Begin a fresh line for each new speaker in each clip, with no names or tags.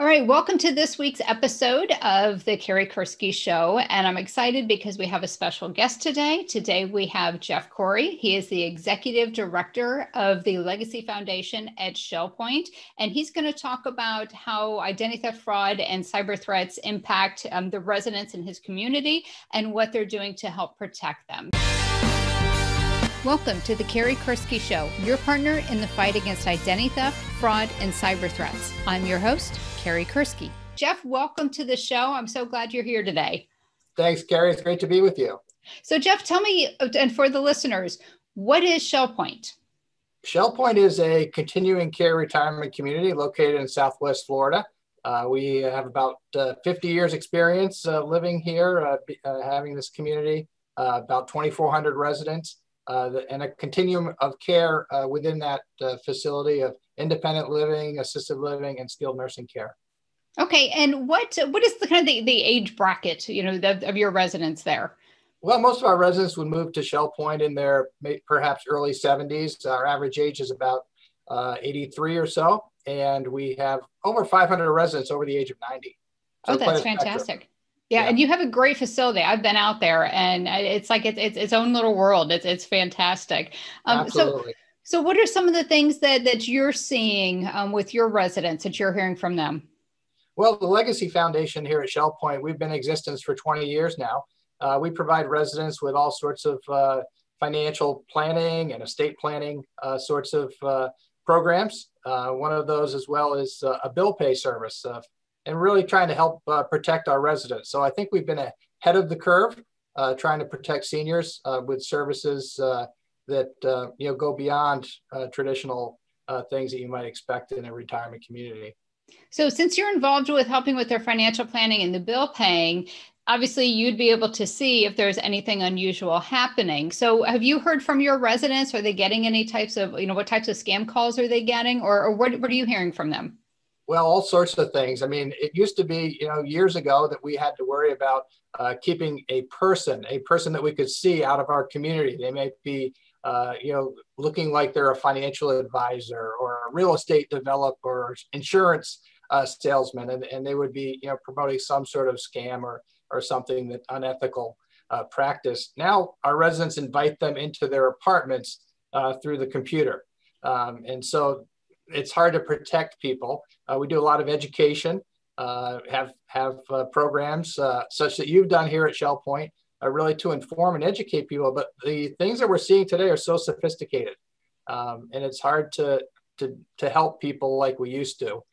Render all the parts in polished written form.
All right, welcome to this week's episode of the Cory Kursky Show. And I'm excited because we have a special guest today. Today we have Jeff Cory. He is the Executive Director of the Legacy Foundation at Shellpoint. And he's going to talk about how identity theft fraud and cyber threats impact the residents in his community and what they're doing to help protect them. Welcome to the Cory Kursky Show, your partner in the fight against identity theft, fraud, and cyber threats. I'm your host, Cory Kursky. Jeff, welcome to the show. I'm so glad you're here today.
Thanks, Cory. It's great to be with you.
So Jeff, tell me, and for the listeners, what is Shellpoint?
Shellpoint is a continuing care retirement community located in Southwest Florida. We have about 50 years experience living here, having this community, about 2,400 residents. And a continuum of care within that facility of independent living, assisted living, and skilled nursing care.
Okay, and what is the kind of the age bracket, of your residents there?
Well, most of our residents would move to Shellpoint in their perhaps early 70s. Our average age is about 83 or so, and we have over 500 residents over the age of 90.
So that's fantastic. Yeah, and you have a great facility. I've been out there, and it's like it's its own little world. It's fantastic.
Absolutely.
So what are some of the things that you're seeing with your residents that you're hearing from them?
Well, the Legacy Foundation here at Shellpoint, we've been in existence for 20 years now. We provide residents with all sorts of financial planning and estate planning sorts of programs. One of those as well is a bill pay service. And really trying to help protect our residents. So I think we've been ahead of the curve, trying to protect seniors with services that go beyond traditional things that you might expect in a retirement community.
So since you're involved with helping with their financial planning and the bill paying, obviously you'd be able to see if there's anything unusual happening. So have you heard from your residents? Are they getting any types of, what types of scam calls are they getting, or what are you hearing from them?
Well, all sorts of things. I mean, it used to be, years ago that we had to worry about keeping a person that we could see out of our community. They may be, looking like they're a financial advisor or a real estate developer or insurance salesman, and they would be, promoting some sort of scam or something that unethical practice. Now, our residents invite them into their apartments through the computer, and so it's hard to protect people. We do a lot of education, have programs such that you've done here at Shellpoint, really to inform and educate people. But the things that we're seeing today are so sophisticated, and it's hard to help people like we used to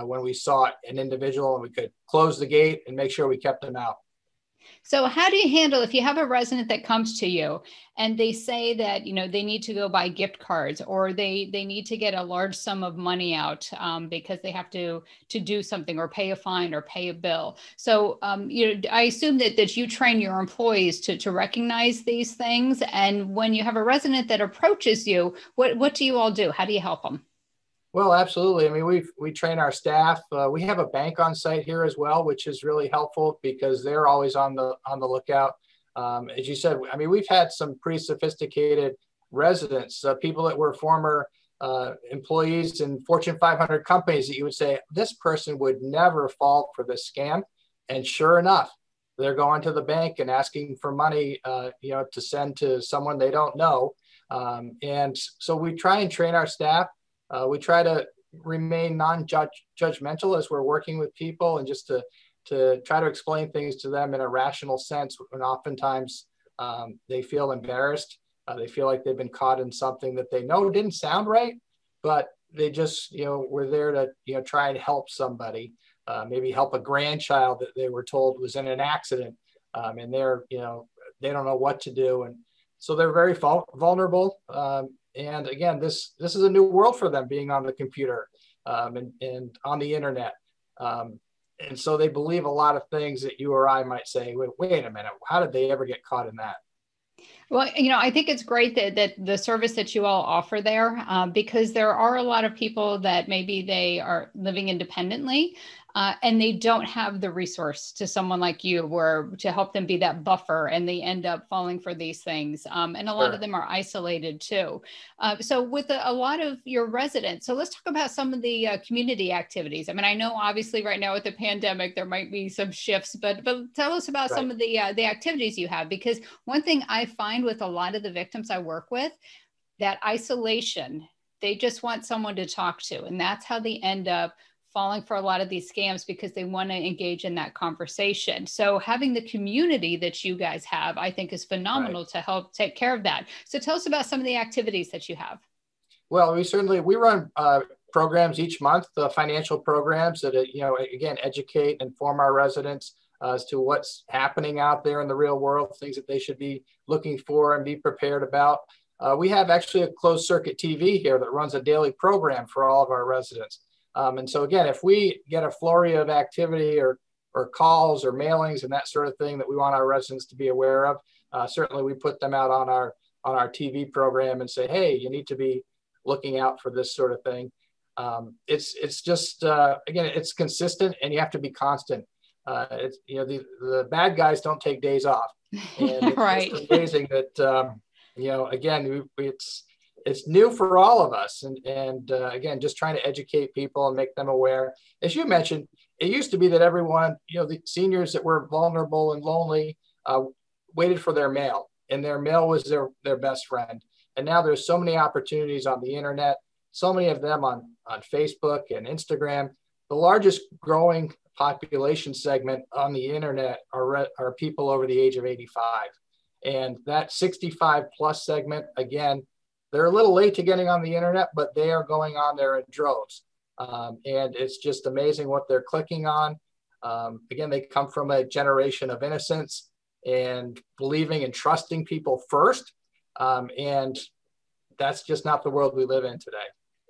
when we saw an individual and we could close the gate and make sure we kept them out.
So how do you handle if you have a resident that comes to you and they say that, they need to go buy gift cards or they need to get a large sum of money out because they have to do something or pay a fine or pay a bill. So, I assume that you train your employees to recognize these things. And when you have a resident that approaches you, what do you all do? How do you help them?
Well, absolutely. I mean, we train our staff. We have a bank on site here as well, which is really helpful because they're always on the lookout. As you said, I mean, we've had some pretty sophisticated residents, people that were former employees in Fortune 500 companies that you would say, this person would never fall for this scam. And sure enough, they're going to the bank and asking for money, to send to someone they don't know. And so we try and train our staff. We try to remain non-judgmental as we're working with people and just to try to explain things to them in a rational sense. And oftentimes they feel embarrassed. They feel like they've been caught in something that they know didn't sound right, but they just, were there to, try and help somebody, maybe help a grandchild that they were told was in an accident and they're, they don't know what to do. And so they're very vulnerable. And again, this is a new world for them, being on the computer and on the internet. And so they believe a lot of things that you or I might say, wait a minute, how did they ever get caught in that?
Well, I think it's great that the service that you all offer there, because there are a lot of people that maybe they are living independently, and they don't have the resource to someone like you where to help them be that buffer, and they end up falling for these things. And a lot of
Sure.
them are isolated too. So with a lot of your residents, so let's talk about some of the community activities. I mean, I know obviously right now with the pandemic, there might be some shifts, but tell us about
Right.
some of the activities you have, because one thing I find with a lot of the victims I work with, that isolation, they just want someone to talk to. And that's how they end up falling for a lot of these scams, because they want to engage in that conversation. So having the community that you guys have, I think is
Right.
phenomenal to help take care of that. So tell us about some of the activities that you have.
Well, we run programs each month, financial programs that again educate, inform our residents as to what's happening out there in the real world, things that they should be looking for and be prepared about. We have actually a closed circuit TV here that runs a daily program for all of our residents. And so again, if we get a flurry of activity or calls or mailings and that sort of thing that we want our residents to be aware of, certainly we put them out on our TV program and say, hey, you need to be looking out for this sort of thing. It's just again, it's consistent, and you have to be constant. The bad guys don't take days off, and it's
Right.
just amazing that again it's new for all of us, and again, just trying to educate people and make them aware. As you mentioned, it used to be that everyone, the seniors that were vulnerable and lonely, waited for their mail, and their mail was their best friend. And now there's so many opportunities on the internet, so many of them on Facebook and Instagram. The largest growing population segment on the internet are people over the age of 85. And that 65 plus segment, again, they're a little late to getting on the internet, but they are going on there in droves. And it's just amazing what they're clicking on. Again, they come from a generation of innocence and believing and trusting people first. And that's just not the world we live in today.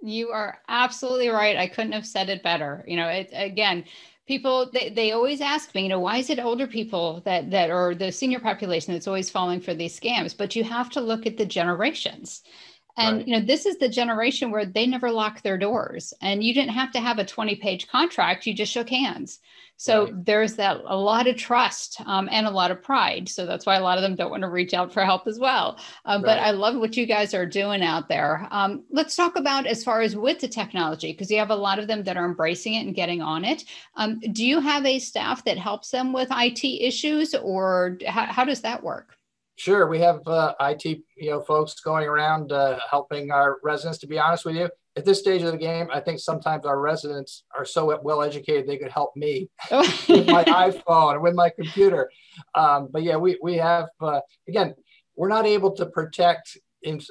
You are absolutely right. I couldn't have said it better. Again, people, they always ask me, why is it older people that or the senior population that's always falling for these scams? But you have to look at the generations. And,
Right.
this is the generation where they never lock their doors, and you didn't have to have a 20-page contract. You just shook hands. So
Right.
there's a lot of trust, and a lot of pride. So that's why a lot of them don't want to reach out for help as well. But
Right.
I love what you guys are doing out there. Let's talk about as far as with the technology, because you have a lot of them that are embracing it and getting on it. Do you have a staff that helps them with IT issues, or how does that work?
Sure. We have IT, folks going around helping our residents. To be honest with you, at this stage of the game, I think sometimes our residents are so well educated they could help me with my iPhone and with my computer. But yeah, we have again, we're not able to protect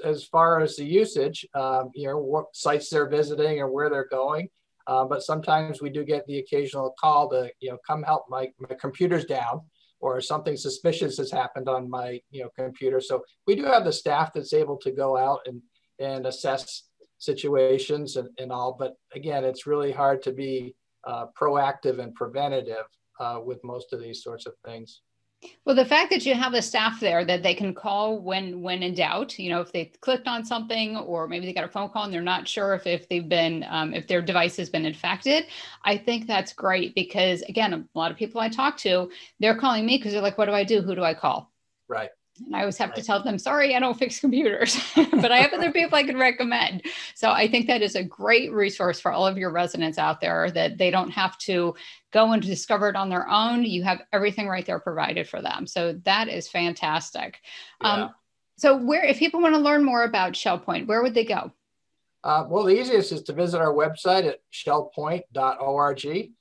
as far as the usage, what sites they're visiting or where they're going. But sometimes we do get the occasional call to come help, my computer's down, or something suspicious has happened on my computer. So we do have the staff that's able to go out and assess situations and all. But again, it's really hard to be proactive and preventative with most of these sorts of things.
Well, the fact that you have a staff there that they can call when in doubt, if they clicked on something, or maybe they got a phone call and they're not sure if they've been if their device has been infected, I think that's great, because again, a lot of people I talk to, they're calling me because they're like, what do I do? Who do I call?
Right.
And I always have to
Right.
tell them, sorry, I don't fix computers, but I have other people I can recommend. So I think that is a great resource for all of your residents out there, that they don't have to go and discover it on their own. You have everything right there provided for them. So that is fantastic.
Yeah.
So if people want to learn more about Shellpoint, where would they go?
Well, the easiest is to visit our website at shellpoint.org.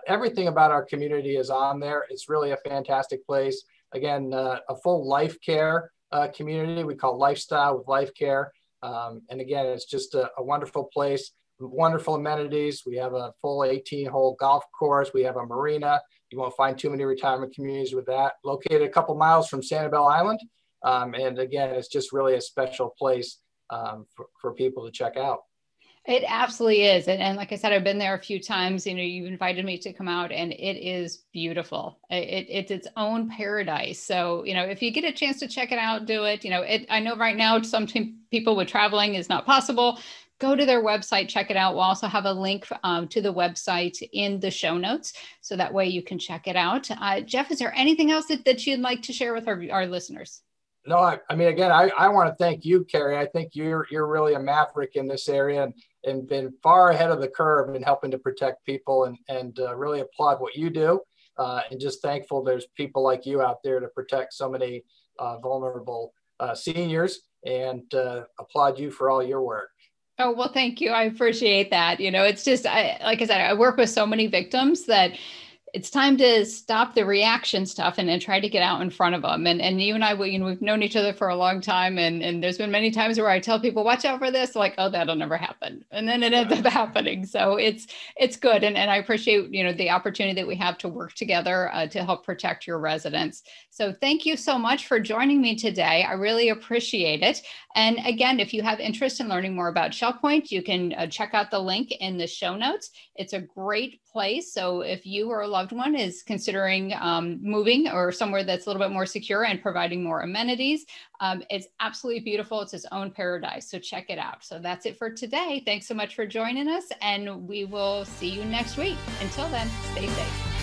Everything about our community is on there. It's really a fantastic place. Again, a full life care community we call Lifestyle with Life Care. And again, it's just a wonderful place, wonderful amenities. We have a full 18-hole golf course. We have a marina. You won't find too many retirement communities with that. Located a couple miles from Sanibel Island. And again, it's just really a special place for people to check out.
It absolutely is. And like I said, I've been there a few times. You've invited me to come out and it is beautiful. It's its own paradise. So, if you get a chance to check it out, do it. I know right now some people with traveling is not possible. Go to their website, check it out. We'll also have a link to the website in the show notes. So that way you can check it out. Jeff, is there anything else that you'd like to share with our listeners?
No, I mean, again, I want to thank you, Carrie. I think you're really a maverick in this area and been far ahead of the curve in helping to protect people and really applaud what you do. And just thankful there's people like you out there to protect so many vulnerable seniors and applaud you for all your work.
Oh, well, thank you. I appreciate that. It's just, like I said, I work with so many victims that it's time to stop the reaction stuff and then try to get out in front of them. And you and I, we've known each other for a long time. And there's been many times where I tell people, watch out for this, like, oh, that'll never happen. And then it ends up happening. So it's good. And I appreciate, the opportunity that we have to work together to help protect your residents. So thank you so much for joining me today. I really appreciate it. And again, if you have interest in learning more about Shellpoint, you can check out the link in the show notes. It's a great place. So if you or a loved one is considering moving or somewhere that's a little bit more secure and providing more amenities, it's absolutely beautiful. It's its own paradise. So check it out. So that's it for today. Thanks so much for joining us, and we will see you next week. Until then, stay safe.